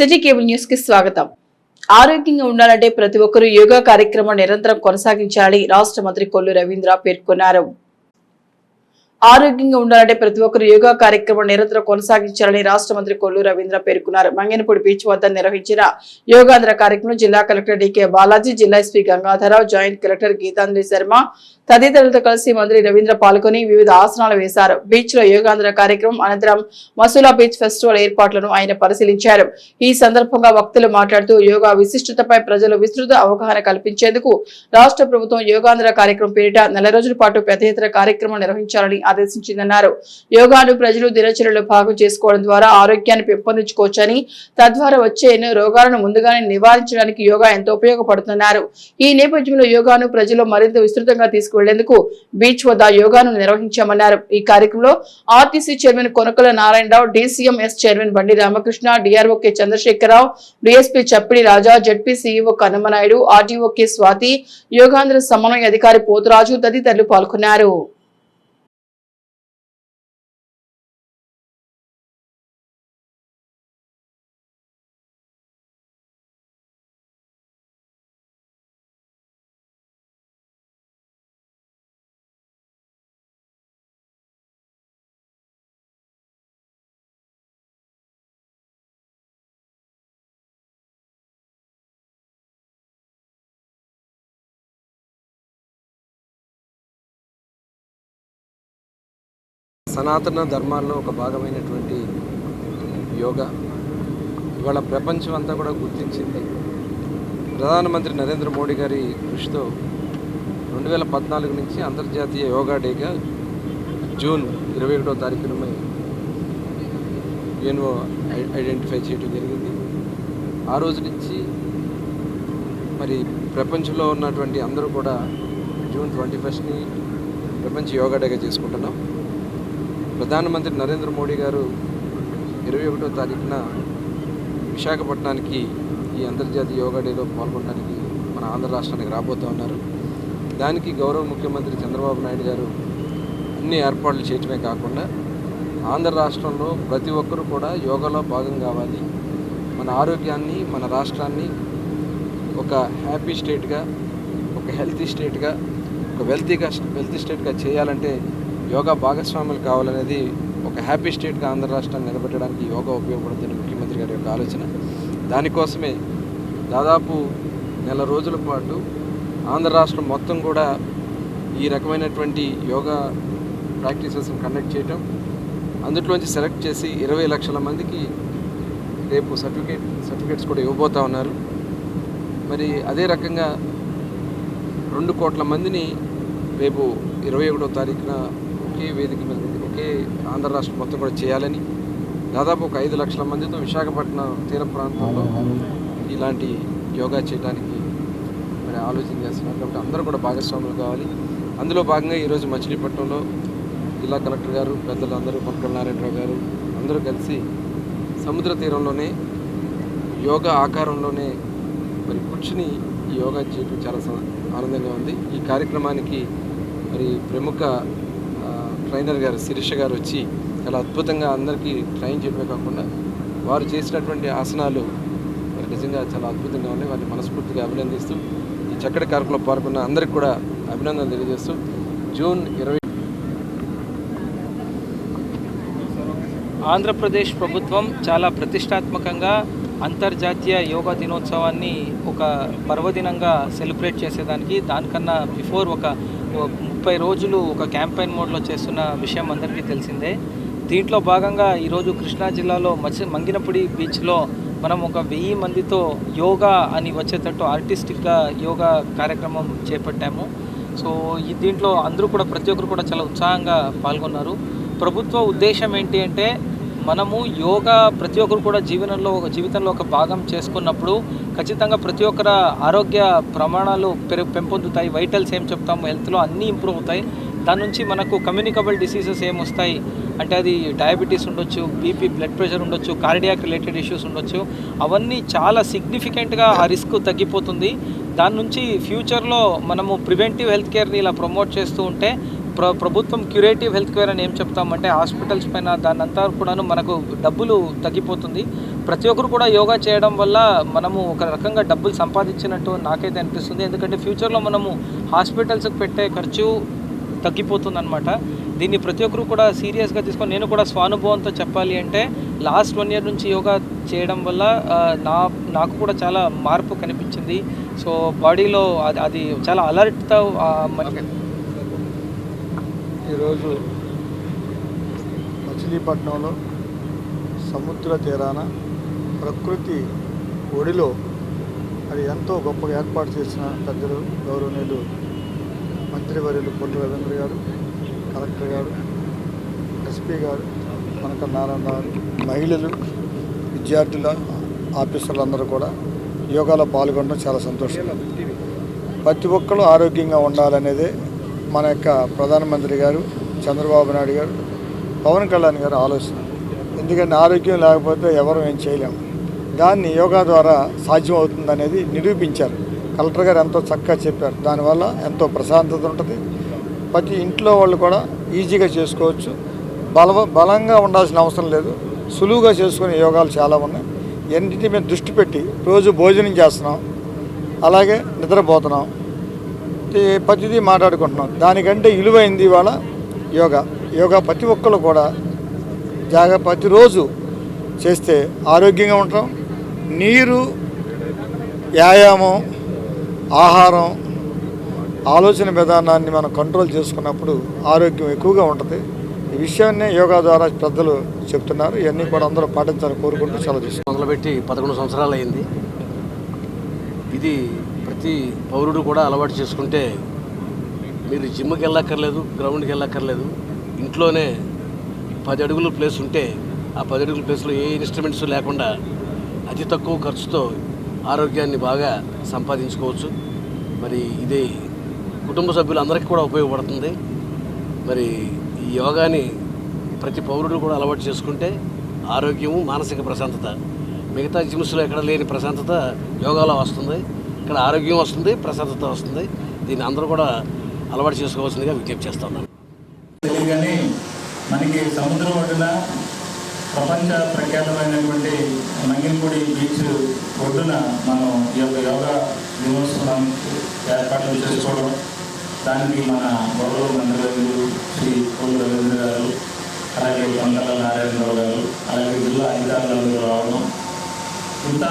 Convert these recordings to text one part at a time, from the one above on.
City cable news కి స్వాగతం. ఆరోగ్యంగా ఉండాలంటే ప్రతి ఒక్కరూ యోగా కార్యక్రమం నిరంతరం కొనసాగించాలని రాష్ట్ర మంత్రి కొల్లు రవీంద్ర పేర్కొన్నారు. ఆరోగ్యంగా ఉండాలంటే ప్రతి ఒక్కరు యోగా కార్యక్రమం నిరంతరం కొనసాగించాలని రాష్ట్ర మంత్రి కొల్లు రవీంద్ర పేర్కొన్నారు. మంగనపూడి బీచ్ వద్ద నిర్వహించిన యోగాంధ్ర కార్యక్రమం జిల్లా కలెక్టర్ డికే బాలాజీ, జిల్లా SP Gangadhararao, joint collector Geethanjali Sharma తదితరులతో కలిసి మంత్రి రవీంద్ర పాల్గొని వివిధ ఆసనాలు వేశారు. బీచ్ లో యోగాంధ్ర కార్యక్రమం అనంతరం మసూలా బీచ్ ఫెస్టివల్ ఏర్పాట్లను ఆయన పరిశీలించారు. ఈ సందర్భంగా వక్తలు మాట్లాడుతూ యోగా విశిష్టతపై ప్రజలు విస్తృత అవగాహన కల్పించేందుకు రాష్ట్ర ప్రభుత్వం యోగాంధ్ర కార్యక్రమం పేరిట 4 రోజుల పాటు పెద్ద ఎత్తున కార్యక్రమం నిర్వహించాలని ఆదేశించిందన్నారు. యోగాను ప్రజలు దినచర్యలో భాగం చేసుకోవడం ద్వారా ఆరోగ్యాన్ని పెంపొందించుకోవచ్చని, తద్వారా వచ్చే ఎన్నో రోగాలను ముందుగానే నివారించడానికి యోగా ఎంతో ఉపయోగపడుతున్నారు. ఈ నేపథ్యంలో యోగాను ప్రజలు మరింత విస్తృతంగా తీసుకువెళ్లేందుకు బీచ్ వద్ద యోగాను నిర్వహించామన్నారు. ఈ కార్యక్రమంలో RTC chairman Konakala Narayanarao, DCMS chairman Bandi Ramakrishna, DRO K Chandrasekhararao, DSP Chappidi Raja, ZP CEO Kannamanaidu, RTO K Swathi, Yogandhra సమన్వయ అధికారి పోతురాజు తదితరులు పాల్గొన్నారు. సనాతన ధర్మాల్లో ఒక భాగమైనటువంటి యోగా ఇవాళ ప్రపంచం అంతా కూడా గుర్తించింది. ప్రధానమంత్రి నరేంద్ర మోడీ గారి కృషితో 2014 నుంచి అంతర్జాతీయ యోగా డేగా జూన్ 21వ తారీఖున యుఎన్ఓ ఐడెంటిఫై చేయడం జరిగింది. ఆ రోజు నుంచి మరి ప్రపంచంలో ఉన్నటువంటి అందరూ కూడా జూన్ 21ని ప్రపంచ యోగా డేగా చేసుకుంటున్నాం. ప్రధానమంత్రి నరేంద్ర మోడీ గారు 21వ తారీఖున విశాఖపట్నానికి ఈ అంతర్జాతీయ యోగా డేలో పాల్గొనడానికి మన ఆంధ్ర రాష్ట్రానికి రాబోతూ ఉన్నారు. దానికి గౌరవ ముఖ్యమంత్రి చంద్రబాబు నాయుడు గారు అన్ని ఏర్పాట్లు చేయటమే కాకుండా ఆంధ్ర రాష్ట్రంలో ప్రతి ఒక్కరూ కూడా యోగాలో భాగం కావాలి, మన ఆరోగ్యాన్ని, మన రాష్ట్రాన్ని ఒక హ్యాపీ స్టేట్గా, ఒక హెల్తీ స్టేట్గా, ఒక వెల్తీ స్టేట్గా చేయాలంటే యోగా భాగస్వాములు కావాలనేది ఒక హ్యాపీ స్టేట్గా ఆంధ్ర రాష్ట్రాన్ని నిలబెట్టడానికి యోగా ఉపయోగపడుతుంది ముఖ్యమంత్రి గారి యొక్క ఆలోచన. దానికోసమే దాదాపు 4 రోజుల పాటు ఆంధ్ర రాష్ట్రం మొత్తం కూడా ఈ రకమైనటువంటి యోగా ప్రాక్టీసెస్ని కండక్ట్ చేయటం, అందులోంచి సెలెక్ట్ చేసి 20 లక్షల మందికి రేపు సర్టిఫికేట్స్ కూడా ఇవ్వబోతూ ఉన్నారు. మరి అదే రకంగా 2 కోట్ల మందిని రేపు 21వ తారీఖున ఒకే వేదిక మీద ఒకే ఆంధ్ర రాష్ట్రం మొత్తం కూడా చేయాలని, దాదాపు ఒక 5 లక్షల మందితో విశాఖపట్నం తీర ప్రాంతంలో ఇలాంటి యోగా చేయడానికి మరి ఆలోచన చేస్తున్నారు. కాబట్టి అందరూ కూడా భాగస్వాములు కావాలి. అందులో భాగంగా ఈరోజు మచిలీపట్నంలో జిల్లా కలెక్టర్ గారు, పెద్దలు అందరూ, కొనకల నారాయణరావు గారు అందరూ కలిసి సముద్ర తీరంలోనే యోగా ఆకారంలోనే మరి కూర్చుని ఈ యోగా చేయడం చాలా ఆనందంగా ఉంది. ఈ కార్యక్రమానికి మరి ప్రముఖ ట్రైనర్ గారు శిరీష గారు వచ్చి చాలా అద్భుతంగా అందరికీ ట్రైన్ చేయడమే కాకుండా వారు చేసినటువంటి ఆసనాలు మరి నిజంగా చాలా అద్భుతంగా ఉన్నాయి. వారిని మనస్ఫూర్తిగా అభినందిస్తూ ఈ చక్కటి కార్యక్రమంలో పాల్గొన్న అందరికీ కూడా అభినందనలు తెలియజేస్తూ జూన్ 20 ఆంధ్రప్రదేశ్ ప్రభుత్వం చాలా ప్రతిష్టాత్మకంగా అంతర్జాతీయ యోగా దినోత్సవాన్ని ఒక పర్వదినంగా సెలబ్రేట్ చేసేదానికి దానికన్నా బిఫోర్ ఒక 30 రోజులు ఒక క్యాంపెయిన్ మోడ్లో చేస్తున్న విషయం అందరికీ తెలిసిందే. దీంట్లో భాగంగా ఈరోజు కృష్ణా జిల్లాలో మంగినపూడి బీచ్లో మనం ఒక 1000 మందితో యోగా అని వచ్చేటట్టు ఆర్టిస్టిక్గా యోగా కార్యక్రమం చేపట్టాము. సో దీంట్లో అందరూ కూడా ప్రతి ఒక్కరు కూడా చాలా ఉత్సాహంగా పాల్గొన్నారు. ప్రభుత్వ ఉద్దేశం ఏంటి అంటే మనము యోగా ప్రతి ఒక్కరు కూడా జీవితంలో ఒక భాగం చేసుకున్నప్పుడు ఖచ్చితంగా ప్రతి ఒక్కరి ఆరోగ్య ప్రమాణాలు పెంపొందుతాయి. వైటల్స్ ఏం చెప్తాము హెల్త్లో అన్నీ ఇంప్రూవ్ అవుతాయి. దాని నుంచి మనకు కమ్యూనికబుల్ డిసీజెస్ ఏమొస్తాయి అంటే అది డయాబెటీస్ ఉండొచ్చు, బీపీ, బ్లడ్ ప్రెషర్ ఉండొచ్చు, కార్డియాక్ రిలేటెడ్ ఇష్యూస్ ఉండొచ్చు. అవన్నీ చాలా సిగ్నిఫికెంట్గా ఆ రిస్క్ తగ్గిపోతుంది. దాని నుంచి ఫ్యూచర్లో మనము ప్రివెంటివ్ హెల్త్ కేర్ని ఇలా ప్రమోట్ చేస్తూ ఉంటే ప్రభుత్వం క్యూరేటివ్ హెల్త్ కేర్ అని ఏం చెప్తామంటే హాస్పిటల్స్ పైన దాని అంతా కూడాను మనకు డబ్బులు తగ్గిపోతుంది. ప్రతి ఒక్కరు కూడా యోగా చేయడం వల్ల మనము ఒక రకంగా డబ్బులు సంపాదించినట్టు నాకైతే అనిపిస్తుంది. ఎందుకంటే ఫ్యూచర్లో మనము హాస్పిటల్స్కి పెట్టే ఖర్చు తగ్గిపోతుందన్నమాట. దీన్ని ప్రతి ఒక్కరు కూడా సీరియస్గా తీసుకొని, నేను కూడా స్వానుభవంతో చెప్పాలి అంటే లాస్ట్ 1 year నుంచి యోగా చేయడం వల్ల నాకు కూడా చాలా మార్పు కనిపించింది. సో బాడీలో అది చాలా అలర్ట్తో ఈరోజు మచిలీపట్నంలో సముద్ర తీరాన ప్రకృతి ఒడిలో అది ఎంతో గొప్పగా ఏర్పాటు చేసిన పెద్దలు గౌరవనీయులు మంత్రివర్యులు కొల్లు రవీంద్ర గారు, కలెక్టర్ గారు, ఎస్పీ గారు, కనక నారాయణ గారు, మహిళలు, విద్యార్థుల ఆఫీసర్లందరూ కూడా యోగాలో పాల్గొనడం చాలా సంతోషం. ప్రతి ఒక్కరు ఆరోగ్యంగా ఉండాలనేదే మన యొక్క ప్రధానమంత్రి గారు చంద్రబాబు నాయుడు గారు, పవన్ కళ్యాణ్ గారు ఆలోచన. ఎందుకంటే ఆరోగ్యం లేకపోతే ఎవరు ఏం చేయలేము. దాన్ని యోగా ద్వారా సాధ్యం అవుతుందనేది నిరూపించారు. కలెక్టర్ గారు ఎంతో చక్కగా చెప్పారు. దానివల్ల ఎంతో ప్రశాంతత ఉంటుంది. ప్రతి ఇంట్లో వాళ్ళు కూడా ఈజీగా చేసుకోవచ్చు. బలంగా ఉండాల్సిన అవసరం లేదు. సులువుగా చేసుకునే యోగాలు చాలా ఉన్నాయి. ఎన్నింటి మీద దృష్టి పెట్టి రోజు భోజనం చేస్తున్నాం, అలాగే నిద్రపోతున్నాం, ప్రతిదీ మాట్లాడుకుంటున్నాం. దానికంటే విలువైంది ఇవాళ యోగా ప్రతి ఒక్కరు కూడా ప్రతిరోజు చేస్తే ఆరోగ్యంగా ఉంటాం. నీరు, వ్యాయామం, ఆహారం, ఆలోచన విధానాన్ని మనం కంట్రోల్ చేసుకున్నప్పుడు ఆరోగ్యం ఎక్కువగా ఉంటుంది. ఈ విషయాన్నే యోగా ద్వారా పెద్దలు చెప్తున్నారు. ఇవన్నీ కూడా అందరూ పాటించాలని కోరుకుంటూ సెలవు తీసుకుంటాం. మొదలుపెట్టి 11 సంవత్సరాలు అయింది. ఇది ప్రతి పౌరుడు కూడా అలవాటు చేసుకుంటే మీరు జిమ్కి వెళ్ళక్కర్లేదు, గ్రౌండ్కి వెళ్ళక్కర్లేదు. ఇంట్లోనే 10 అడుగుల ప్లేస్ ఉంటే ఆ 10 అడుగుల ప్లేస్లో ఏ ఇన్స్ట్రుమెంట్స్ లేకుండా అతి తక్కువ ఖర్చుతో ఆరోగ్యాన్ని బాగా సంపాదించుకోవచ్చు. మరి ఇది కుటుంబ సభ్యులందరికీ కూడా ఉపయోగపడుతుంది. మరి ఈ యోగాని ప్రతి పౌరుడు కూడా అలవాటు చేసుకుంటే ఆరోగ్యము, మానసిక ప్రశాంతత, మిగతా జిమ్స్లో ఎక్కడ లేని ప్రశాంతత యోగాలో వస్తుంది. ఇక్కడ ఆరోగ్యం వస్తుంది, ప్రశాంతత వస్తుంది. దీన్ని అందరూ కూడా అలవాటు చేసుకోవాల్సిందిగా విజ్ఞప్తి చేస్తున్నాను. తెలియగానే మనకి సముద్రం ఒడ్డున ప్రపంచ ప్రఖ్యాతమైనటువంటి మంగినపూడి బీచ్ ఒడ్డున మనం ఈ యొక్క యోగా దినోత్సవం ఏర్పాట్లు చేసుకోవడం, దానికి మన గౌరవ మంత్రివర్యులు శ్రీ కొల్లు రవీంద్ర గారు, అలాగే కొండల నారాయణరావు గారు, అలాగే జిల్లా అధికారులందరూ రావడం, ఇంత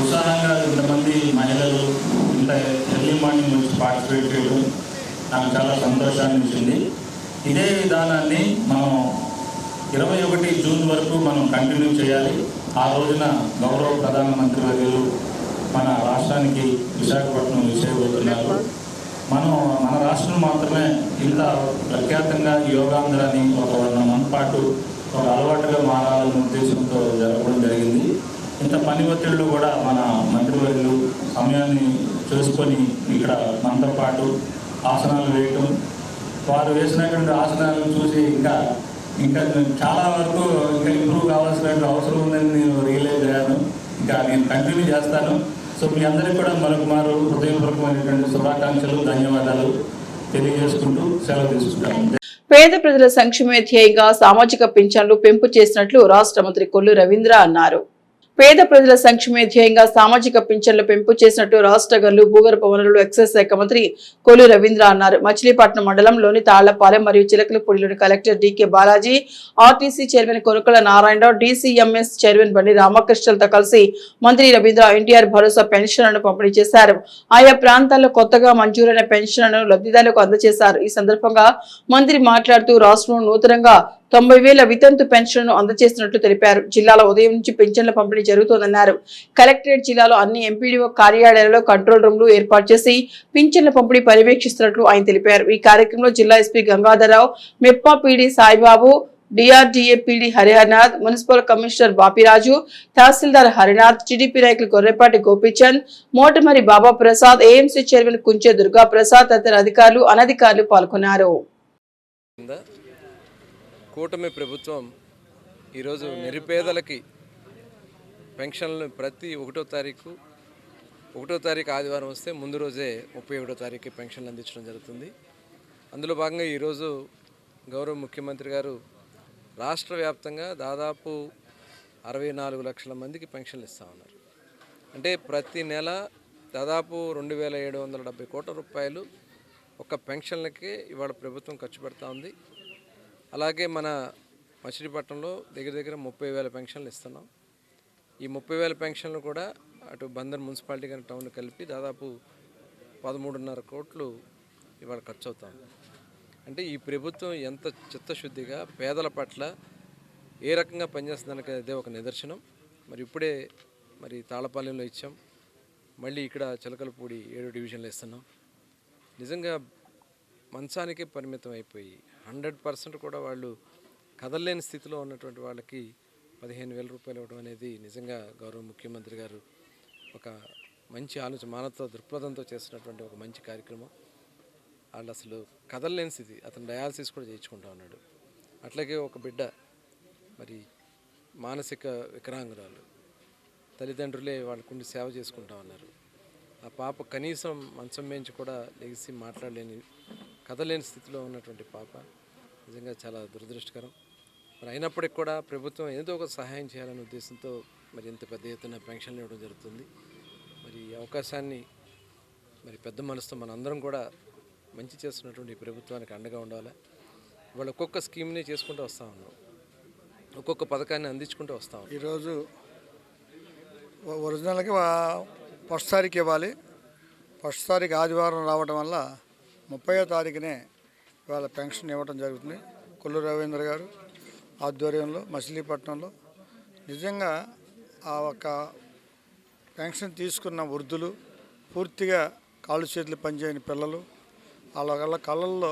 ఉత్సాహంగా ఇంతమంది మహిళలు ఇంత ఎర్లీ మార్నింగ్ నుంచి పార్టిసిపేట్ చేయడం నాకు చాలా సంతోషాన్ని ఇచ్చింది. ఇదే విధానాన్ని మనం 21 జూన్ వరకు మనం కంటిన్యూ చేయాలి. ఆ రోజున గౌరవ ప్రధానమంత్రి వర్యులు మన రాష్ట్రానికి విశాఖపట్నం విచ్చేయబోతున్నారు. మన రాష్ట్రం మాత్రమే ఇంత ప్రఖ్యాతంగా యోగాంధ్రాన్ని ఒక 100 మంది పాటు ఒక అలవాటుగా మారాలనే ఉద్దేశంతో జరగడం జరిగింది. ఇంత పని ఒత్తిళ్ళు కూడా మన మంత్రివర్యులు సమయాన్ని చేసుకొని ఇక్కడ మనతో పాటు ఆసనాలు వేయటం, వారు వేసినటువంటి ఆసనాలను చూసి ఇంకా చాలా వరకు ఇంకా ఇంప్రూవ్ కావాల్సిన అవసరం ఉందని నేను రియలైజ్ అయ్యాను. ఇంకా నేను కంటిన్యూ చేస్తాను. సో మీ అందరికీ కూడా మరొకమారు హృదయపూర్వకమైనటువంటి శుభాకాంక్షలు, ధన్యవాదాలు తెలియజేసుకుంటూ సెలవు తీసుకుంటాను. పేద ప్రజల సంక్షేమ ధ్యేయంగా సామాజిక పింఛన్లు పెంపు చేసినట్లు రాష్ట్ర మంత్రి కొల్లు రవీంద్ర అన్నారు. పేద ప్రజల సంక్షేమ ధ్యేయంగా సామాజిక పింఛన్లు పెంపు చేసినట్టు రాష్ట్ర గల్లు భూగర్భ వనరులు ఎక్సైజ్ శాఖ మంత్రి కొల్లు రవీంద్ర అన్నారు. మచిలీపట్నం మండలంలోని తాళ్లపాలెం మరియు చిలకలపూడిలోని collector DK Balaji, RTC chairman Konukala Narayanarao, DCMS chairman Bandi రామకృష్ణలతో కలిసి మంత్రి రవీంద్ర ఎన్టీఆర్ భరోసా పెన్షన్లను పంపిణీ చేశారు. ఆయా ప్రాంతాల్లో కొత్తగా మంజూరైన పెన్షన్లను లబ్ధిదారులకు అందజేశారు. ఈ సందర్భంగా మంత్రి మాట్లాడుతూ రాష్ట్రంలో నూతనంగా 90,000 వితంతు పెన్షన్లను అందజేస్తున్నట్లు తెలిపారు. జిల్లాలో ఉదయం నుంచి పెన్షన్ల పంపిణీ జరుగుతోందన్నారు. కలెక్టరేట్ జిల్లాలో అన్ని ఎంపీడీఓ కార్యాలయాలలో కంట్రోల్ రూమ్లు ఏర్పాటు చేసి పింఛన్ల పంపిణీ పర్యవేక్షిస్తున్నట్లు ఆయన తెలిపారు. ఈ కార్యక్రమంలో జిల్లా SP Gangadhararao, MEPMA PD Saibabu, DRDA PD Hariharanath, municipal commissioner Bapiraju, తహసీల్దార్ హరినాథ్, టీడీపీ నాయకులు గొర్రెపాటి గోపీచంద్, మోటమరి బాబా ప్రసాద్, ఏఎంసీ చైర్మన్ కుంచే దుర్గా ప్రసాద్ తదితర అధికారులు, అనధికారులు పాల్గొన్నారు. కూటమి ప్రభుత్వం ఈరోజు నిరుపేదలకి పెన్షన్లు ప్రతి 1వ తారీఖు ఆదివారం వస్తే ముందు రోజే 31వ తారీఖు పెన్షన్లు అందించడం జరుగుతుంది. అందులో భాగంగా ఈరోజు గౌరవ ముఖ్యమంత్రి గారు రాష్ట్ర వ్యాప్తంగా దాదాపు 64 లక్షల మందికి పెన్షన్లు ఇస్తూ ఉన్నారు. అంటే ప్రతి నెల దాదాపు 2,770 కోట్ల రూపాయలు ఒక పెన్షన్లకే ఇవాళ ప్రభుత్వం ఖర్చు పెడతా ఉంది. అలాగే మన మచిలీపట్నంలో దగ్గర దగ్గర 30,000 పెన్షన్లు ఇస్తున్నాం. ఈ 30,000 పెన్షన్లు కూడా అటు బందర్ మున్సిపాలిటీ కానీ టౌన్ కలిపి దాదాపు 13.5 కోట్లు ఇవాళ ఖర్చు అవుతాం. అంటే ఈ ప్రభుత్వం ఎంత చిత్తశుద్ధిగా పేదల పట్ల ఏ రకంగా పనిచేస్తుందనక అదే ఒక నిదర్శనం. మరి ఇప్పుడే మరి తాళపాలెంలో ఇచ్చాం, మళ్ళీ ఇక్కడ చిలకలపూడి 7 డివిజన్లు ఇస్తున్నాం. నిజంగా మంచానికే పరిమితం అయిపోయి 100% కూడా వాళ్ళు కదలలేని స్థితిలో ఉన్నటువంటి వాళ్ళకి 15,000 రూపాయలు ఇవ్వడం అనేది నిజంగా గౌరవ ముఖ్యమంత్రి గారు ఒక మంచి ఆలోచన, మానవత్వ దృక్పథంతో చేసినటువంటి ఒక మంచి కార్యక్రమం. వాళ్ళు అసలు కదలలేని స్థితి, అతను డయాలసిస్ కూడా చేయించుకుంటా ఉన్నాడు. అట్లాగే ఒక బిడ్డ మరి మానసిక వికలాంగురాలు, తల్లిదండ్రులే వాళ్ళకుండి సేవ చేసుకుంటా ఉన్నారు. ఆ పాప కనీసం మంచం మేంచి కూడా లెగిసి మాట్లాడలేని, కదలేని స్థితిలో ఉన్నటువంటి పాప నిజంగా చాలా దురదృష్టకరం. మరి అయినప్పటికీ కూడా ప్రభుత్వం ఏదో ఒక సహాయం చేయాలనే ఉద్దేశంతో మరి ఇంత పెద్ద ఎత్తున పెన్షన్లు ఇవ్వడం జరుగుతుంది. మరి ఈ అవకాశాన్ని మరి పెద్ద మనసుతో మనందరం కూడా మంచి చేస్తున్నటువంటి ప్రభుత్వానికి అండగా ఉండాలి. ఇవాళ ఒక్కొక్క స్కీమ్ని చేసుకుంటూ వస్తూ ఉన్నాం, ఒక్కొక్క పథకాన్ని అందించుకుంటూ వస్తాం. ఈరోజు ఒరిజినల్గా ఫస్ట్ తారీఖు ఇవ్వాలి. ఫస్ట్ తారీఖు ఆదివారం రావడం వల్ల 30వ తారీఖునే ఇవాళ పెన్షన్ ఇవ్వడం జరుగుతుంది. కొల్లూరు రవీంద్ర గారు ఆధ్వర్యంలో మచిలీపట్నంలో నిజంగా ఆ ఒక పెన్షన్ తీసుకున్న వృద్ధులు, పూర్తిగా కాళ్ళు చేతులు పనిచేయని పిల్లలు, వాళ్ళ కళ్ళల్లో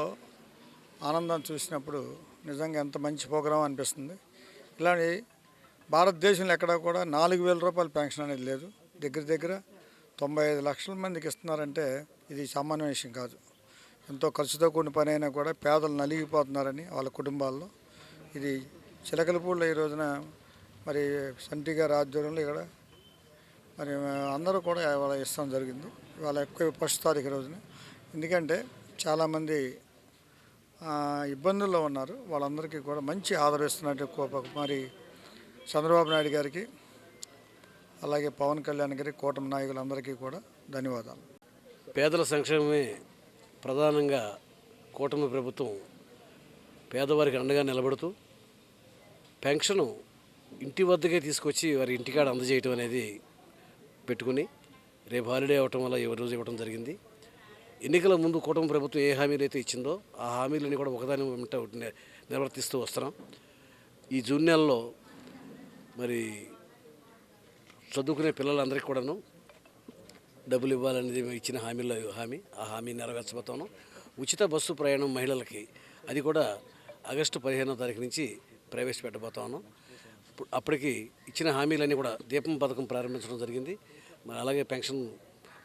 ఆనందం చూసినప్పుడు నిజంగా ఎంత మంచి ప్రోగ్రాం అనిపిస్తుంది. ఇలాంటి భారతదేశంలో ఎక్కడా కూడా 4,000 రూపాయల పెన్షన్ అనేది లేదు. దగ్గర దగ్గర 95 లక్షల మందికి ఇస్తున్నారంటే ఇది సామాన్య విషయం కాదు. ఎంతో ఖర్చుతో కూడిన పని అయినా కూడా పేదలు నలిగిపోతున్నారని వాళ్ళ కుటుంబాల్లో. ఇది చిలకలపూడిలో ఈ రోజున మరి సంటి గారి ఆధ్వర్యంలో ఇక్కడ మరి అందరూ కూడా ఇవాళ ఇస్తాం జరిగింది. ఇవాళ ఎక్కువ ఫస్ట్ తారీఖు రోజున, ఎందుకంటే చాలామంది ఇబ్బందుల్లో ఉన్నారు. వాళ్ళందరికీ కూడా మంచి ఆదరిస్తున్నట్టు మరి చంద్రబాబు నాయుడు గారికి, అలాగే పవన్ కళ్యాణ్ గారికి, కూటమి నాయకులందరికీ కూడా ధన్యవాదాలు. పేదల సంక్షేమమే ప్రధానంగా కూటమి ప్రభుత్వం పేదవారికి అండగా నిలబడుతూ పెన్షను ఇంటి వద్దకే తీసుకొచ్చి వారి ఇంటికాడ అందజేయటం అనేది పెట్టుకుని రేపు హాలిడే అవ్వటం వల్ల ఈ రోజు ఇవ్వడం జరిగింది. ఎన్నికల ముందు కూటమి ప్రభుత్వం ఏ హామీలు అయితే ఇచ్చిందో ఆ హామీలని కూడా ఒకదాని వెంట నిర్వర్తిస్తూ వస్తున్నాం. ఈ జూన్ నెలలో మరి చదువుకునే పిల్లలందరికీ కూడాను డబ్బులు ఇవ్వాలనేది ఇచ్చిన హామీలో ఆ హామీ నెరవేర్చబోతాను. ఉచిత బస్సు ప్రయాణం మహిళలకి అది కూడా ఆగస్టు 15వ తారీఖు నుంచి ప్రవేశపెట్టబోతాను. అప్పటికి ఇచ్చిన హామీలన్నీ కూడా దీపం పథకం ప్రారంభించడం జరిగింది. మరి అలాగే పెన్షన్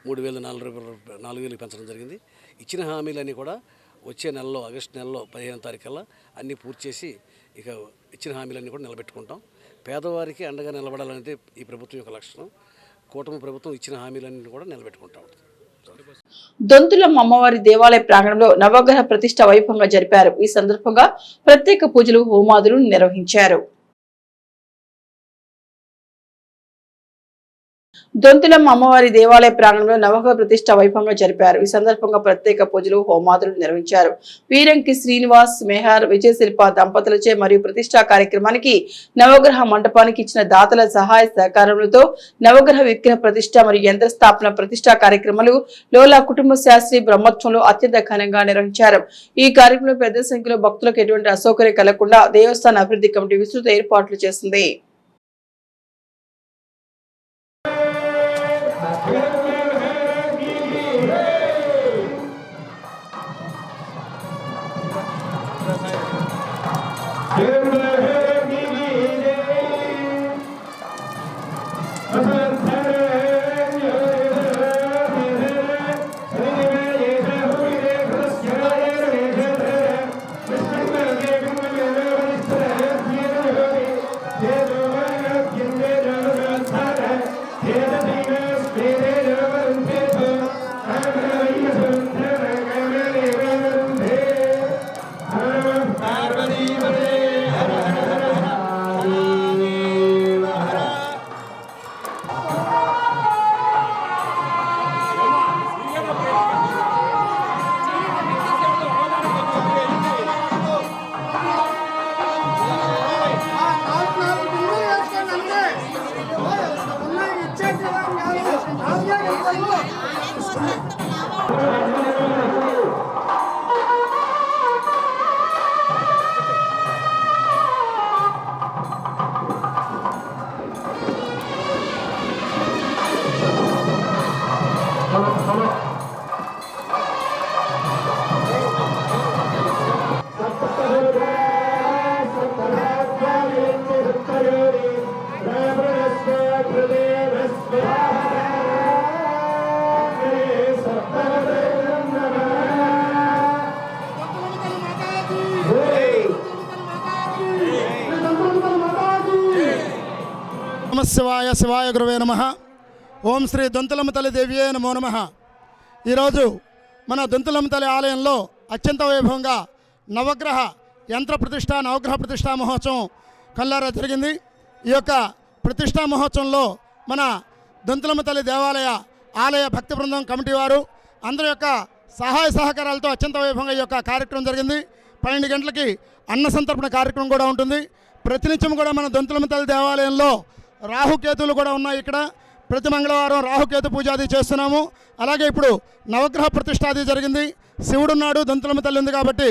3,400 పెంచడం జరిగింది. ఇచ్చిన హామీలన్నీ కూడా వచ్చే నెలలో ఆగస్టు నెలలో 15వ తారీఖు కల్లా అన్నీ పూర్తి చేసి ఇక ఇచ్చిన హామీలన్నీ కూడా నిలబెట్టుకుంటాం. పేదవారికి అండగా నిలబడాలనేది ఈ ప్రభుత్వం యొక్క లక్షణం. కూటమి ప్రభుత్వం ఇచ్చిన హామీలన్నీ కూడా నిలబెట్టుకుంటాం. దొంతులమ్మ అమ్మవారి దేవాలయ ప్రాంగణంలో నవగ్రహ ప్రతిష్ఠ వైభవంగా జరిపారు. ఈ సందర్భంగా ప్రత్యేక పూజలు, హోమాదులు నిర్వహించారు. దొంతులమ్మ అమ్మవారి దేవాలయ ప్రాంగణంలో నవగ్రహ ప్రతిష్ఠ వైభవంగా జరిపారు. ఈ సందర్భంగా ప్రత్యేక పూజలు, హోమాదులు నిర్వహించారు. వీరంకి శ్రీనివాస్, మెహర్, విజయశిల్ప దంపతులచే మరియు ప్రతిష్ఠా కార్యక్రమానికి నవగ్రహ మండపానికి ఇచ్చిన దాతల సహాయ సహకారములతో నవగ్రహ విగ్రహ ప్రతిష్ఠ మరియు యంత్ర స్థాపన ప్రతిష్ఠా కార్యక్రమాలు లోలా కుటుంబ శాస్త్రి బ్రహ్మోత్సవంలో అత్యంత ఘనంగా నిర్వహించారు. ఈ కార్యక్రమంలో పెద్ద సంఖ్యలో భక్తులకు ఎటువంటి అసౌకర్యం కలగకుండా దేవస్థాన అభివృద్ధి కమిటీ విస్తృత ఏర్పాట్లు చేసింది. Yeah. శివాయ శివాయ గురువే నమః. ఓం శ్రీ దొంతులమ్మ తల్లి దేవ్యే నమో నమః. ఈరోజు మన దొంతులమ్మ తల్లి ఆలయంలో అత్యంత వైభవంగా నవగ్రహ యంత్ర ప్రతిష్ట నవగ్రహ ప్రతిష్టా మహోత్సవం కల్లారా జరిగింది. ఈ యొక్క ప్రతిష్టా మహోత్సవంలో మన దొంతులమ్మ తల్లి దేవాలయ ఆలయ భక్తి బృందం కమిటీ వారు అందరి యొక్క సహాయ సహకారాలతో అత్యంత వైభవంగా ఈ యొక్క కార్యక్రమం జరిగింది. 12 గంటలకి అన్న సంతర్పణ కార్యక్రమం కూడా ఉంటుంది. ప్రతినిత్యం కూడా మన దొంతులమ్మ తల్లి దేవాలయంలో రాహుకేతువులు కూడా ఉన్నాయి. ఇక్కడ ప్రతి మంగళవారం రాహుకేతు పూజాది చేస్తున్నాము. అలాగే ఇప్పుడు నవగ్రహ ప్రతిష్టాది జరిగింది. శివుడున్నాడు, దొంతులమ్మ తల్లి ఉంది కాబట్టి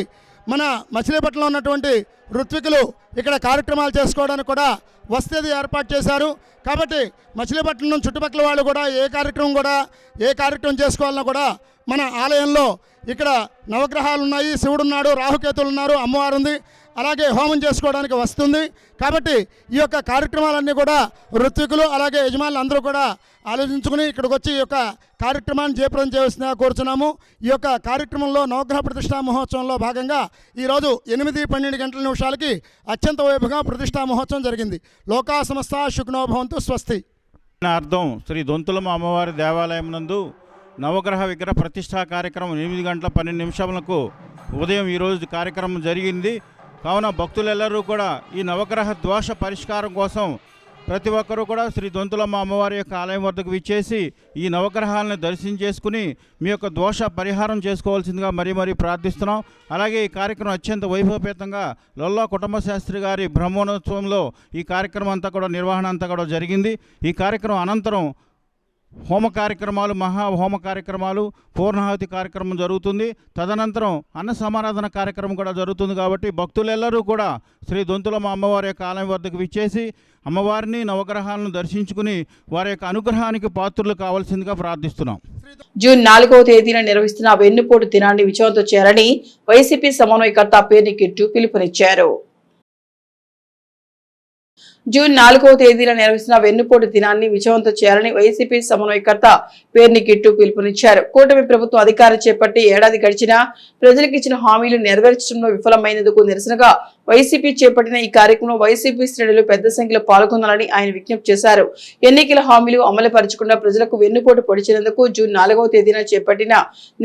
మన మచిలీపట్నంలో ఉన్నటువంటి ఋత్వికులు ఇక్కడ కార్యక్రమాలు చేసుకోవడానికి కూడా వస్తేది ఏర్పాటు చేశారు. కాబట్టి మచిలీపట్నం చుట్టుపక్కల వాళ్ళు కూడా ఏ కార్యక్రమం చేసుకోవాలన్నా కూడా మన ఆలయంలో ఇక్కడ నవగ్రహాలు ఉన్నాయి, శివుడున్నాడు, రాహుకేతువులు ఉన్నారు, అమ్మవారు ఉంది, అలాగే హోమం చేసుకోవడానికి వస్తుంది. కాబట్టి ఈ యొక్క కార్యక్రమాలన్నీ కూడా ఋత్వికులు అలాగే యజమానులు అందరూ కూడా ఆలోచించుకుని ఇక్కడికి వచ్చి ఈ యొక్క కార్యక్రమాన్ని జయప్రదం చేయవలసిందిగా కోరుచున్నాము. ఈ యొక్క కార్యక్రమంలో నవగ్రహ ప్రతిష్టా మహోత్సవంలో భాగంగా ఈరోజు 8-12 గంటల నిమిషాలకి అత్యంత వైభవంగా ప్రతిష్టా మహోత్సవం జరిగింది. లోకా సమస్త శుక్నో భవంతు. స్వస్తి. అర్థం శ్రీ దొంతులమ్మ అమ్మవారి దేవాలయం నందు నవగ్రహ విగ్రహ ప్రతిష్టా కార్యక్రమం 8:12 ఉదయం ఈరోజు కార్యక్రమం జరిగింది. కావున భక్తులెల్లరూ కూడా ఈ నవగ్రహ దోష పరిష్కారం కోసం ప్రతి ఒక్కరూ కూడా శ్రీ దొంతులమ్మ అమ్మవారి యొక్క ఆలయం వద్దకు విచ్చేసి ఈ నవగ్రహాలను దర్శనం చేసుకుని మీ యొక్క దోష పరిహారం చేసుకోవాల్సిందిగా మరీ ప్రార్థిస్తున్నాం. అలాగే ఈ కార్యక్రమం అత్యంత వైభవపేతంగా లొల్లా కుటుంబ శాస్త్రి గారి బ్రహ్మోత్సవంలో ఈ కార్యక్రమం అంతా కూడా నిర్వహణ అంతా కూడా జరిగింది. ఈ కార్యక్రమం అనంతరం హోమ కార్యక్రమాలు, మహాహోమ కార్యక్రమాలు, పూర్ణాహుతి కార్యక్రమం జరుగుతుంది. తదనంతరం అన్న సమారాధన కార్యక్రమం కూడా జరుగుతుంది. కాబట్టి భక్తులెల్లరూ కూడా శ్రీ దొంతులమ్మ అమ్మవారి యొక్క ఆలయం వద్దకు విచ్చేసి అమ్మవారిని నవగ్రహాలను దర్శించుకుని వారి యొక్క అనుగ్రహానికి పాత్రులు కావాల్సిందిగా ప్రార్థిస్తున్నాం. జూన్ 4వ తేదీన నిర్వహిస్తున్న వెన్నుపోటు దినాన్ని విజయవంతం చేయాలని వైసీపీ సమన్వయకర్త పేర్ని కిట్టు పిలుపునిచ్చారు. జూన్ 4వ తేదీన నిర్వహిస్తున్న వెన్నుపోటు దినాన్ని విజయవంతం చేయాలని వైసీపీ సమన్వయకర్త పేర్ని కిట్టు పిలుపునిచ్చారు. కూటమి ప్రభుత్వం అధికారం చేపట్టి ఏడాది గడిచినా ప్రజలకు ఇచ్చిన హామీలు నెరవేర్చడంలో విఫలమైనందుకు నిరసనగా వైసీపీ చేపట్టిన ఈ కార్యక్రమంలో వైసీపీ శ్రేణులు పెద్ద సంఖ్యలో పాల్గొనాలని ఆయన విజ్ఞప్తి చేశారు. ఎన్నికల హామీలు అమలుపరచకుండా ప్రజలకు వెన్నుపోటు పొడిచినందుకు జూన్ 4వ తేదీన చేపట్టిన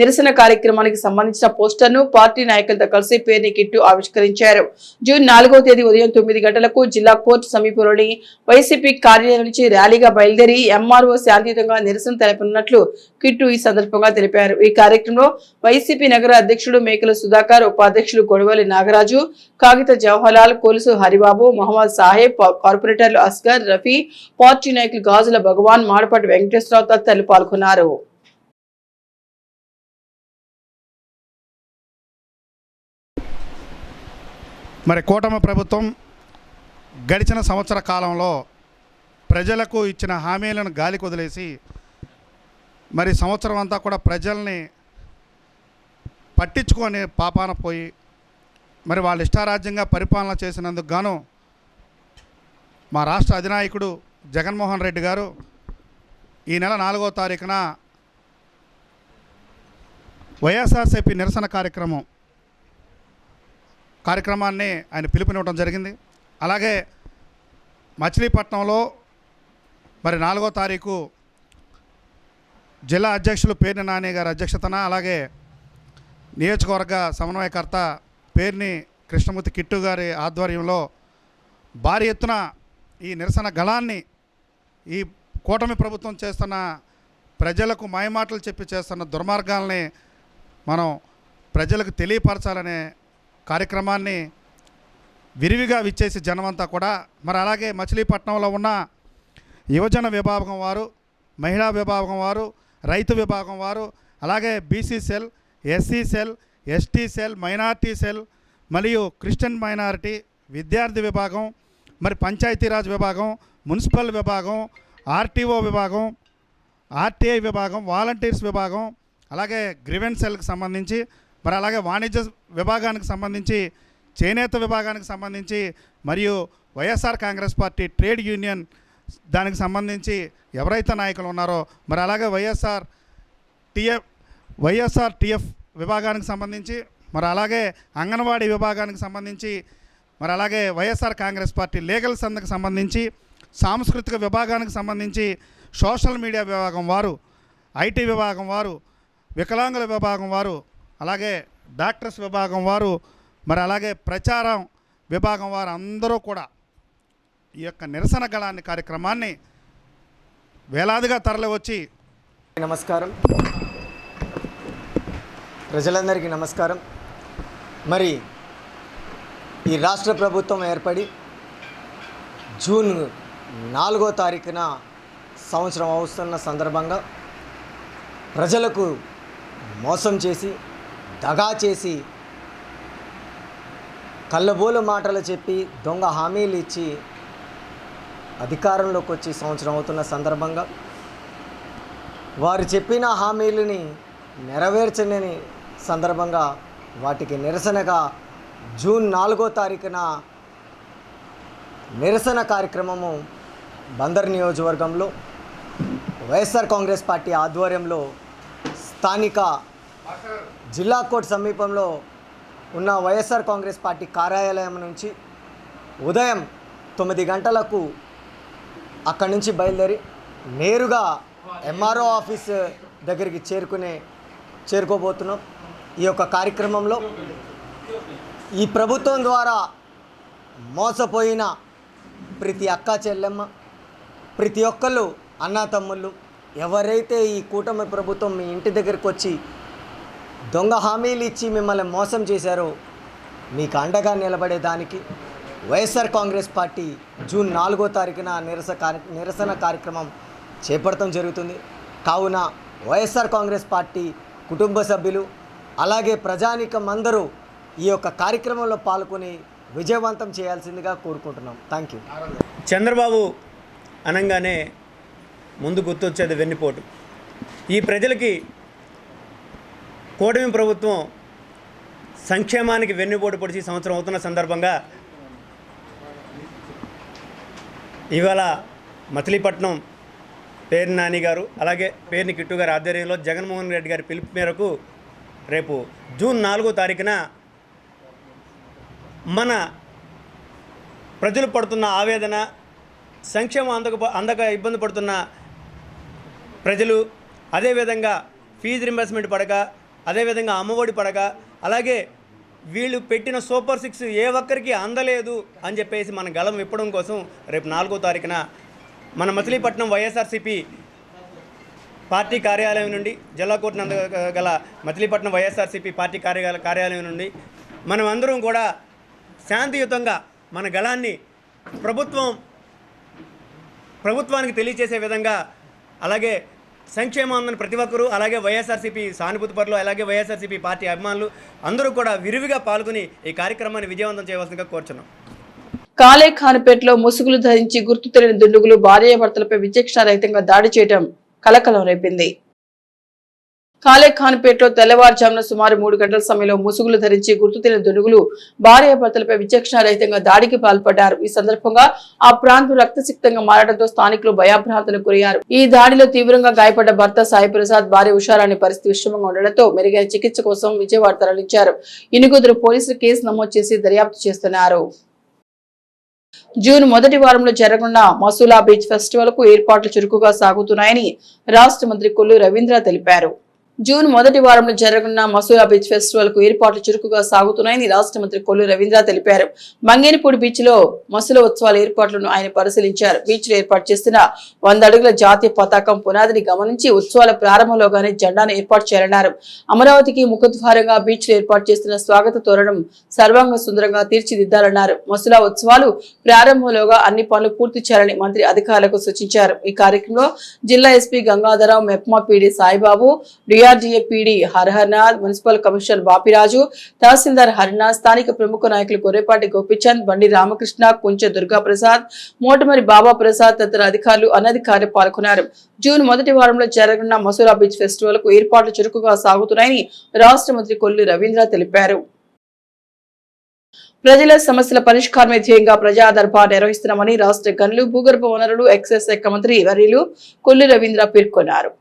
నిరసన కార్యక్రమానికి సంబంధించిన పోస్టర్ను పార్టీ నాయకులతో కలిసి పేర్ని కిట్టు ఆవిష్కరించారు. జూన్ 4వ తేదీ ఉదయం 9 గంటలకు జిల్లా కోర్టు సమీపంలోని వైసీపీ కార్యాలయం నుంచి ర్యాలీగా బయలుదేరి ఎంఆర్ఓ శాంతియుతంగా నిరసన తెలపనున్నట్లు కిట్టు ఈ సందర్భంగా తెలిపారు. ఈ కార్యక్రమంలో వైసీపీ నగర అధ్యక్షుడు మేకల సుధాకర్, ఉపాధ్యక్షుడు గొడవలి నాగరాజు, కాగిత జవహర్లాల్, కొలుసు హరిబాబు, మహమ్మద్ సాహెబ్, కార్పొరేటర్లు అస్గర్, రఫీ, పార్టీ నాయకులు గాజుల భగవాన్, మాడపాటి వెంకటేశ్వరరావు తదితరులు పాల్గొన్నారు. మరి కూటమి ప్రభుత్వం గడిచిన సంవత్సర కాలంలో ప్రజలకు ఇచ్చిన హామీలను గాలికి వదిలేసి మరి సంవత్సరం అంతా కూడా ప్రజల్ని పట్టించుకొని పాపాన పోయి మరి వాళ్ళ ఇష్టారాజ్యంగా పరిపాలన చేసినందుకు గాను మా రాష్ట్ర అధినాయకుడు జగన్మోహన్ రెడ్డి గారు ఈ నెల 4వ తారీఖున వైఎస్ఆర్సీపీ నిరసన కార్యక్రమాన్ని ఆయన పిలుపునివ్వడం జరిగింది. అలాగే మచిలీపట్నంలో మరి 4వ తారీఖు జిల్లా అధ్యక్షులు పేర్ని నాని గారి అధ్యక్షతన, అలాగే నియోజకవర్గ సమన్వయకర్త పేర్ని కృష్ణమూర్తి కిట్టు గారి ఆధ్వర్యంలో భారీ ఎత్తున ఈ నిరసన గళాన్ని ఈ కూటమి ప్రభుత్వం చేస్తున్న ప్రజలకు మాయమాటలు చెప్పి చేస్తున్న దుర్మార్గాల్ని మనం ప్రజలకు తెలియపరచాలనే కార్యక్రమాన్ని విరివిగా విచ్చేసి జనమంతా కూడా మరి అలాగే మచిలీపట్నంలో ఉన్న యువజన విభాగం వారు, మహిళా విభాగం వారు, రైతు విభాగం వారు, అలాగే BC cell, SC cell, ST cell, minority cell, మరియు క్రిస్టియన్ మైనారిటీ, విద్యార్థి విభాగం, మరి పంచాయతీరాజ్ విభాగం, మున్సిపల్ విభాగం, ఆర్టీఓ విభాగం, ఆర్టీఐ విభాగం, వాలంటీర్స్ విభాగం, అలాగే గ్రీవెన్స్ సెల్కి సంబంధించి, మరి అలాగే వాణిజ్య విభాగానికి సంబంధించి, చేనేత విభాగానికి సంబంధించి, మరియు YSR Congress party trade union దానికి సంబంధించి ఎవరైతే నాయకులు ఉన్నారో, మరి అలాగే వైఎస్ఆర్టీఎఫ్ విభాగానికి సంబంధించి, మరి అలాగే అంగన్వాడీ విభాగానికి సంబంధించి, మరి అలాగే వైఎస్ఆర్ కాంగ్రెస్ పార్టీ లీగల్ సంఘకు సంబంధించి, సాంస్కృతిక విభాగానికి సంబంధించి, సోషల్ మీడియా విభాగం వారు, ఐటీ విభాగం వారు, వికలాంగుల విభాగం వారు, అలాగే డాక్టర్స్ విభాగం వారు, మరి అలాగే ప్రచారం విభాగం వారు అందరూ కూడా ఈ యొక్క నిరసన గళాన్ని కార్యక్రమాన్ని వేలాదిగా తరలి వచ్చి నమస్కారం, ప్రజలందరికీ నమస్కారం. మరి ఈ రాష్ట్ర ప్రభుత్వం ఏర్పడి జూన్ 4వ తారీఖున సంవత్సరం అవుతున్న సందర్భంగా ప్రజలకు మోసం చేసి, దగా చేసి, కళ్ళబోలు మాటలు చెప్పి, దొంగ హామీలు ఇచ్చి అధికారంలోకి వచ్చి సంవత్సరం అవుతున్న సందర్భంగా వారు చెప్పిన హామీలని నెరవేర్చని సందర్భంగా వాటికి నిరసనగా జూన్ 4వ తారీఖున నిరసన కార్యక్రమము బందర్ నియోజకవర్గంలో వైఎస్ఆర్ కాంగ్రెస్ పార్టీ ఆధ్వర్యంలో స్థానిక జిల్లా కోర్టు సమీపంలో ఉన్న వైఎస్ఆర్ కాంగ్రెస్ పార్టీ కార్యాలయం నుంచి ఉదయం 9 గంటలకు అక్కడి నుంచి బయలుదేరి నేరుగా ఎంఆర్ఓ ఆఫీస్ దగ్గరికి చేరుకోబోతున్నాం. ఈ యొక్క కార్యక్రమంలో ఈ ప్రభుత్వం ద్వారా మోసపోయిన ప్రతి అక్క చెల్లెమ్మ, ప్రతి ఒక్కళ్ళు అన్నా తమ్ముళ్ళు ఎవరైతే ఈ కూటమి ప్రభుత్వం మీ ఇంటి దగ్గరికి వచ్చి దొంగ హామీలు ఇచ్చి మిమ్మల్ని మోసం చేశారో మీకు అండగా నిలబడేదానికి వైఎస్ఆర్ కాంగ్రెస్ పార్టీ జూన్ 4వ తారీఖున నిరసన కార్యక్రమం చేపట్టడం జరుగుతుంది. కావున వైఎస్ఆర్ కాంగ్రెస్ పార్టీ కుటుంబ సభ్యులు అలాగే ప్రజానీకం అందరూ ఈ యొక్క కార్యక్రమంలో పాల్గొని విజయవంతం చేయాల్సిందిగా కోరుకుంటున్నాం. Thank you. చంద్రబాబు అనగానే ముందు గుర్తొచ్చేది వెన్నుపోటు. ఈ ప్రజలకి కూటమి ప్రభుత్వం సంక్షేమానికి వెన్నుపోటు పొడిచి సంవత్సరం అవుతున్న సందర్భంగా ఇవాళ మచిలీపట్నం పేర్ని నాని గారు అలాగే పేర్ని కిట్టు గారి ఆధ్వర్యంలో జగన్మోహన్ రెడ్డి గారి పిలుపు మేరకు రేపు జూన్ 4వ తారీఖున మన ప్రజలు పడుతున్న ఆవేదన, సంక్షేమం అందక ఇబ్బంది పడుతున్న ప్రజలు, అదేవిధంగా ఫీజు రింబర్స్మెంట్ పడక, అదేవిధంగా అమ్మఒడి పడక, అలాగే వీళ్ళు పెట్టిన సూపర్ 6 ఏ ఒక్కరికి అందలేదు అని చెప్పేసి మన గళం విప్పడం కోసం రేపు 4వ తారీఖున మన మచిలీపట్నం వైఎస్ఆర్సీపీ పార్టీ కార్యాలయం నుండి, జిల్లా కోర్టు నందు గల మచిలీపట్నం వైఎస్ఆర్సీపీ పార్టీ కార్యాలయం నుండి మనం అందరం కూడా శాంతియుతంగా మన గళాన్ని ప్రభుత్వానికి తెలియజేసే విధంగా, అలాగే సంక్షేమం అందని ప్రతి ఒక్కరూ, అలాగే వైఎస్ఆర్సీపీ సానుభూతి పరులు, అలాగే వైఎస్ఆర్సీపీ పార్టీ అభిమానులు అందరూ కూడా విరివిగా పాల్గొని ఈ కార్యక్రమాన్ని విజయవంతం చేయవలసిందిగా కోరుచున్నాం. కాళేఖాన్పేటలో ముసుగులు ధరించి గుర్తు తెలియని దుండుగులు భార్యాభర్తలపై విచక్షణారహితంగా దాడి చేయడం కలకలం రేపింది. కాళేఖాన్పేటలో తెల్లవారుజామున సుమారు 3 గంటల సమయంలో ముసుగులు ధరించి గుర్తు తెలియని దుండుగులు భార్యాభర్తలపై విచక్షణారహితంగా దాడికి పాల్పడ్డారు. ఈ సందర్భంగా ఆ ప్రాంతం రక్తసిక్తంగా మారడంతో స్థానికులు భయభ్రాంతులకు గురయ్యారు. ఈ దాడిలో తీవ్రంగా గాయపడ్డ భర్త సాయి ప్రసాద్, భార్య ఉషారాణి పరిస్థితి విషమంగా ఉండడంతో మెరుగైన చికిత్స కోసం విజయవాడ తరలించారు. ఇనుగుదురు పోలీసులు కేసు నమోదు చేసి దర్యాప్తు చేస్తున్నారు. జూన్ మొదటి వారంలో జరగనున్న మసూలా బీచ్ ఫెస్టివల్ కు ఏర్పాట్లు చురుకుగా సాగుతున్నాయని రాష్ట్ర మంత్రి కొల్లు రవీంద్ర తెలిపారు. జూన్ మొదటి వారంలో జరగనున్న మసూలా బీచ్ ఫెస్టివల్ కు ఏర్పాట్లు చురుకుగా సాగుతున్నాయని రాష్ట్ర మంత్రి కొల్లు రవీంద్ర తెలిపారు. మంగేనపూడి బీచ్ లో మసూల ఉత్సవాల ఏర్పాట్లను ఆయన పరిశీలించారు. బీచ్ లో ఏర్పాటు చేస్తున్న 100 అడుగుల జాతీయ పతాకం పునాదిని గమనించి ఉత్సవాల ప్రారంభంలోగానే జెండాను ఏర్పాటు చేయాలన్నారు. అమరావతికి ముఖద్వారంగా బీచ్ లో ఏర్పాటు చేస్తున్న స్వాగత తోరణం సర్వాంగ సుందరంగా తీర్చిదిద్దాలన్నారు. మసూలా ఉత్సవాలు ప్రారంభంలోగా అన్ని పనులు పూర్తి చేయాలని మంత్రి అధికారులకు సూచించారు. ఈ కార్యక్రమంలో జిల్లా SP Gangadhararao, MEPMA PD Saibabu, IRDA PD Harharnath, municipal commissioner Bapiraju, తహసీల్దార్ హరినాథ్, స్థానిక ప్రముఖ నాయకులు గొర్రెపాటి గోపిచంద్, బండి రామకృష్ణ, కుంచె దుర్గాప్రసాద్, మోటమరి బాబా ప్రసాద్ తదితర అధికారులు, అనధికారులు పాల్గొన్నారు. జూన్ మొదటి వారంలో జరగనున్న మసూరా బీచ్ ఫెస్టివల్ కు ఏర్పాట్లు చురుకుగా సాగుతున్నాయని రాష్ట్ర మంత్రి కొల్లు రవీంద్ర తెలిపారు. ప్రజల సమస్యల పరిష్కారమే ధ్యేయంగా ప్రజా దర్బార్ నిర్వహిస్తున్నామని రాష్ట్ర గనులు, భూగర్భ వనరులు, ఎక్సైజ్ శాఖ మంత్రి వర్యులు కొల్లు రవీంద్ర పేర్కొన్నారు.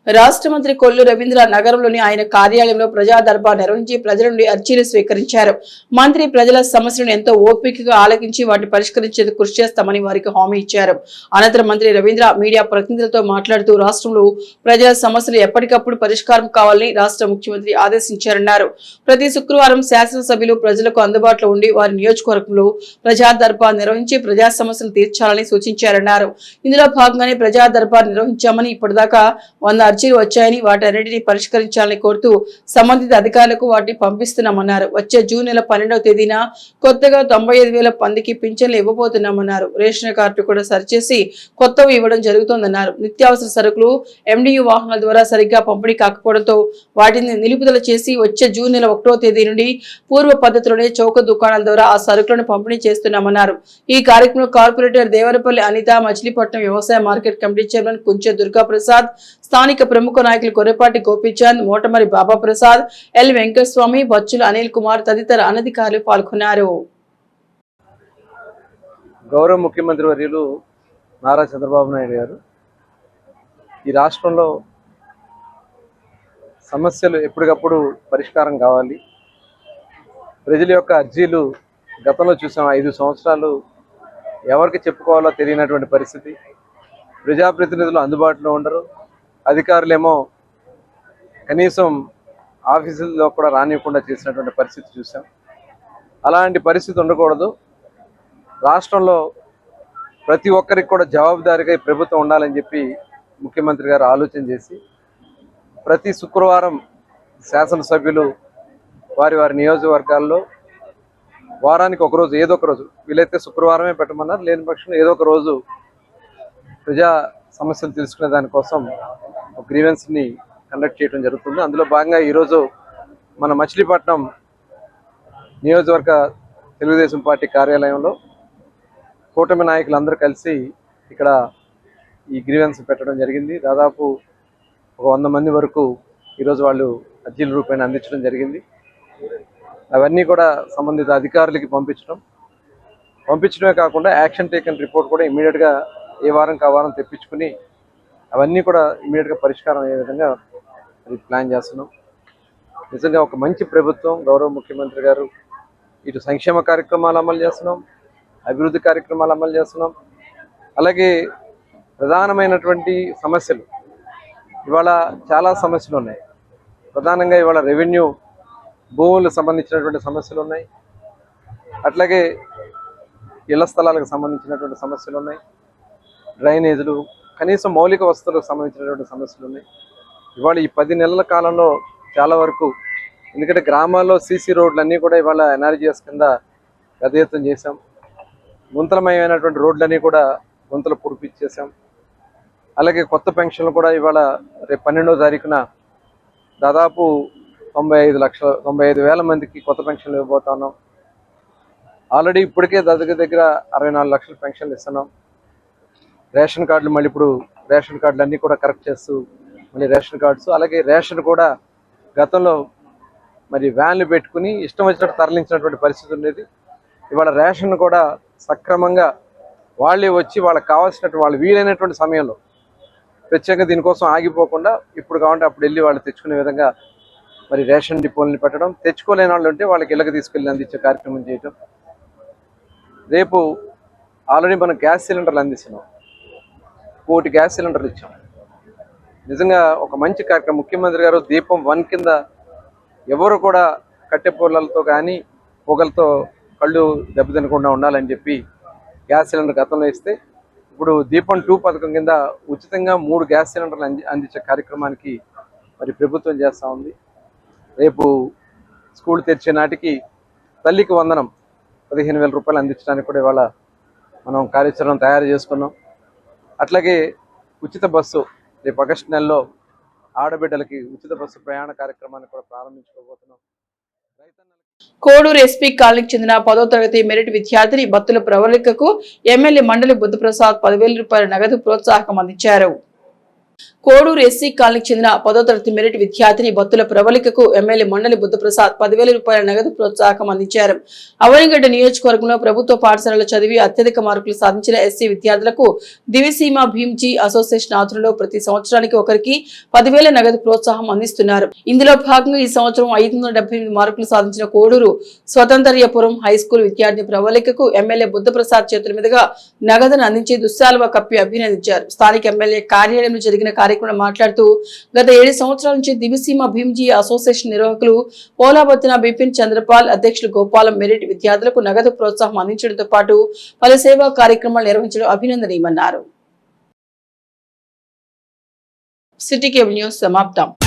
రాష్ట్ర మంత్రి కొల్లు రవీంద్ర నగరంలోని ఆయన కార్యాలయంలో ప్రజా దర్బార్ నిర్వహించి ప్రజల నుండి అర్జీలు స్వీకరించారు. మంత్రి ప్రజల సమస్యలను ఎంతో ఓపికగా ఆలకించి వాటిని పరిష్కరించేందుకు కృషి చేస్తామని వారికి హామీ ఇచ్చారు. అనంతరం మంత్రి రవీంద్ర మీడియా ప్రతినిధులతో మాట్లాడుతూ రాష్ట్రంలో ప్రజల సమస్యలు ఎప్పటికప్పుడు పరిష్కారం కావాలని రాష్ట్ర ముఖ్యమంత్రి ఆదేశించారన్నారు. ప్రతి శుక్రవారం శాసనసభ్యులు ప్రజలకు అందుబాటులో ఉండి వారి నియోజకవర్గంలో ప్రజా దర్బార్ నిర్వహించి ప్రజా సమస్యలు తీర్చాలని సూచించారన్నారు. ఇందులో భాగంగానే ప్రజా దర్బార్ నిర్వహించామని ఇప్పటిదాకా 100 అర్జీలు వచ్చాయని వాటన్నిటిని పరిష్కరించాలని కోరుతూ సంబంధిత అధికారులకు వాటిని పంపిస్తున్నామన్నారు. వచ్చే జూన్ నెల 12వ తేదీన కొత్తగా 95,000 మందికి పింఛన్లు ఇవ్వబోతున్నామన్నారు. రేషన్ కార్డు కూడా సరిచేసి కొత్తవి ఇవ్వడం జరుగుతోందన్నారు. నిత్యావసర సరుకులు MDU వాహనాల ద్వారా సరిగ్గా పంపిణీ కాకపోవడంతో వాటిని నిలుపుదల చేసి వచ్చే జూన్ నెల 1వ తేదీ నుండి పూర్వ పద్ధతిలోనే చౌక దుకాణాల ద్వారా ఆ సరుకులను పంపిణీ చేస్తున్నామన్నారు. ఈ కార్యక్రమంలో కార్పొరేటర్ దేవరపల్లి అనిత, మచిలీపట్నం వ్యవసాయ మార్కెట్ కమిటీ చైర్మన్ కుంచె దుర్గాప్రసాద్, స్థానిక ప్రముఖ నాయకులు గొర్రెపాటి గోపిచంద్, మోటమరి బాబా ప్రసాద్, ఎల్ వెంకటస్వామి, బచ్చుల అనిల్ కుమార్ తదితర అనధికారులు పాల్గొన్నారు. గౌరవ ముఖ్యమంత్రి వర్యులు నారా చంద్రబాబు నాయుడు గారు ఈ రాష్ట్రంలో సమస్యలు ఎప్పటికప్పుడు పరిష్కారం కావాలి. ప్రజల యొక్క అర్జీలు గతంలో చూసాం 5 సంవత్సరాలు ఎవరికి చెప్పుకోవాలో తెలియనటువంటి పరిస్థితి. ప్రజాప్రతినిధులు అందుబాటులో ఉండరు, అధికారులేమో కనీసం ఆఫీసుల్లో కూడా రానివ్వకుండా చేసినటువంటి పరిస్థితి చూసాం. అలాంటి పరిస్థితి ఉండకూడదు. రాష్ట్రంలో ప్రతి ఒక్కరికి కూడా జవాబుదారీగా ప్రభుత్వం ఉండాలని చెప్పి ముఖ్యమంత్రి గారు ఆలోచన చేసి ప్రతి శుక్రవారం శాసనసభ్యులు వారి వారి నియోజకవర్గాల్లో వారానికి ఒకరోజు ఏదో ఒక రోజు, వీలైతే శుక్రవారమే పెట్టమన్నారు, లేని పక్షంలో ఏదో ఒక రోజు ప్రజా సమస్యలు తెలుసుకునే దానికోసం ఒక గ్రీవెన్స్ని కండక్ట్ చేయడం జరుగుతుంది. అందులో భాగంగా ఈరోజు మన మచిలీపట్నం నియోజకవర్గ తెలుగుదేశం పార్టీ కార్యాలయంలో కూటమి నాయకులందరూ కలిసి ఇక్కడ ఈ గ్రీవెన్స్ పెట్టడం జరిగింది. దాదాపు ఒక 100 మంది వరకు ఈరోజు వాళ్ళు అర్జీల రూపాయలు అందించడం జరిగింది. అవన్నీ కూడా సంబంధిత అధికారులకి పంపించడమే కాకుండా యాక్షన్ టేకన్ రిపోర్ట్ కూడా ఇమీడియట్గా ఏ వారంకి ఆ వారం తెప్పించుకుని అవన్నీ కూడా ఇమీడియట్గా పరిష్కారం అయ్యే విధంగా ప్లాన్ చేస్తున్నాం. నిజంగా ఒక మంచి ప్రభుత్వం, గౌరవ ముఖ్యమంత్రి గారు ఇటు సంక్షేమ కార్యక్రమాలు అమలు చేస్తున్నాం, అభివృద్ధి కార్యక్రమాలు అమలు చేస్తున్నాం. అలాగే ప్రధానమైనటువంటి సమస్యలు ఇవాళ చాలా సమస్యలు ఉన్నాయి. ప్రధానంగా ఇవాళ రెవెన్యూ భూములకు సంబంధించినటువంటి సమస్యలు ఉన్నాయి, అట్లాగే ఇళ్ల స్థలాలకు సంబంధించినటువంటి సమస్యలు ఉన్నాయి, డ్రైనేజీలు, కనీసం మౌలిక వసతులకు సంబంధించినటువంటి సమస్యలు ఉన్నాయి. ఇవాళ ఈ 10 నెలల కాలంలో చాలా వరకు, ఎందుకంటే గ్రామాల్లో సీసీ రోడ్లన్నీ కూడా ఇవాళ ఎన్ఆర్జీఎస్ కింద గతయత్నం చేశాం. గుంతలమయమైనటువంటి రోడ్లన్నీ కూడా గుంతలు పూర్పిచ్చేసాం. అలాగే కొత్త పెన్షన్లు కూడా ఇవాళ రేపు 12వ తారీఖున దాదాపు 95,000 మందికి కొత్త పెన్షన్లు ఇవ్వబోతున్నాం. ఆల్రెడీ ఇప్పటికే దగ్గర 64 లక్షల పెన్షన్లు ఇస్తున్నాం. రేషన్ కార్డులు మళ్ళీ ఇప్పుడు రేషన్ కార్డులు అన్నీ కూడా కరెక్ట్ చేస్తూ మళ్ళీ రేషన్ కార్డ్స్, అలాగే రేషన్ కూడా గతంలో మరి వ్యాన్లు పెట్టుకుని ఇష్టం వచ్చినట్టు తరలించినటువంటి పరిస్థితి ఉండేది. ఇవాళ రేషన్ కూడా సక్రమంగా వాళ్ళే వచ్చి వాళ్ళకి కావాల్సినట్టు వాళ్ళు వీలైనటువంటి సమయంలో ప్రత్యేకంగా దీనికోసం ఆగిపోకుండా ఇప్పుడు కావాలంటే అప్పుడు వెళ్ళి వాళ్ళు తెచ్చుకునే విధంగా మరి రేషన్ డిపోల్ని పెట్టడం, తెచ్చుకోలేని వాళ్ళు ఉంటే వాళ్ళకి ఇళ్ళకి తీసుకెళ్ళి అందించే కార్యక్రమం చేయటం. రేపు ఆల్రెడీ మనం గ్యాస్ సిలిండర్లు అందిస్తున్నాం, 1 గ్యాస్ సిలిండర్లు ఇచ్చాం. నిజంగా ఒక మంచి కార్యక్రమం. ముఖ్యమంత్రి గారు దీపం 1 కింద ఎవరు కూడా కట్టె పొలాలతో కానీ పొగలతో కళ్ళు దెబ్బతినకుండా ఉండాలని చెప్పి గ్యాస్ సిలిండర్ గతంలో ఇస్తే ఇప్పుడు దీపం 2 పథకం కింద ఉచితంగా 3 గ్యాస్ సిలిండర్లు అందించే కార్యక్రమానికి మరి ప్రభుత్వం చేస్తూ ఉంది. రేపు స్కూల్ తెరిచే నాటికి తల్లికి వందనం 15,000 రూపాయలు అందించడానికి కూడా ఇవాళ మనం కార్యాచరణ తయారు చేసుకున్నాం. అట్లాగే ఉచిత బస్సు రేపు ఆగస్టు నెలలో ఆడబిడ్డలకి ఉచిత బస్సు ప్రయాణ కార్యక్రమాన్ని కూడా ప్రారంభించుకోబోతున్నాం. కోడూరు ఎస్పీ కాలనీకి చెందిన 10వ తరగతి మెరిట్ విద్యార్థిని బత్తుల ప్రవళికకు ఎమ్మెల్యే మండలి బుద్ధప్రసాద్ 10,000 రూపాయల నగదు ప్రోత్సాహకం అందించారు. కోడూరు ఎస్సీ కాలనీకి చెందిన 10వ తరగతి మెరిట్ విద్యార్థిని బత్తుల ప్రవళికకు ఎమ్మెల్యే మండలి బుద్ధప్రసాద్ 10,000 రూపాయల నగదు ప్రోత్సాహకం అందించారు. అవనిగడ్డ నియోజకవర్గంలో ప్రభుత్వ పాఠశాలలో చదివి అత్యధిక మార్కులు సాధించిన ఎస్సీ విద్యార్థులకు దివిసీమ భీమ్జీ అసోసియేషన్ ఆధ్వర్యంలో ప్రతి సంవత్సరానికి ఒకరికి 10,000 నగదు ప్రోత్సాహం అందిస్తున్నారు. ఇందులో భాగంగా ఈ సంవత్సరం 578 మార్కులు సాధించిన కోడూరు స్వతంత్రపురం హైస్కూల్ విద్యార్థి ప్రవళికకు ఎమ్మెల్యే బుద్ధప్రసాద్ చేతుల మీదుగా నగదును అందించి దుశ్శాలువ కప్పి అభినందించారు. స్థానిక ఎమ్మెల్యే కార్యాలయంలో జరిగిన కార్యక్రమం మాట్లాడుతూ గత 7 సంవత్సరాల నుంచి దివిసీమ భీమ్జీ అసోసియేషన్ నిర్వాహకులు పోలాబత్తిన బిపిన్ చంద్రపాల్, అధ్యక్షులు గోపాలం మెరిట్ విద్యార్థులకు నగదు ప్రోత్సాహం అందించడంతో పాటు పలు సేవా కార్యక్రమాలు నిర్వహించడం అభినందనీయమన్నారు. సిటీ కేబుల్ న్యూస్ సమాప్తం.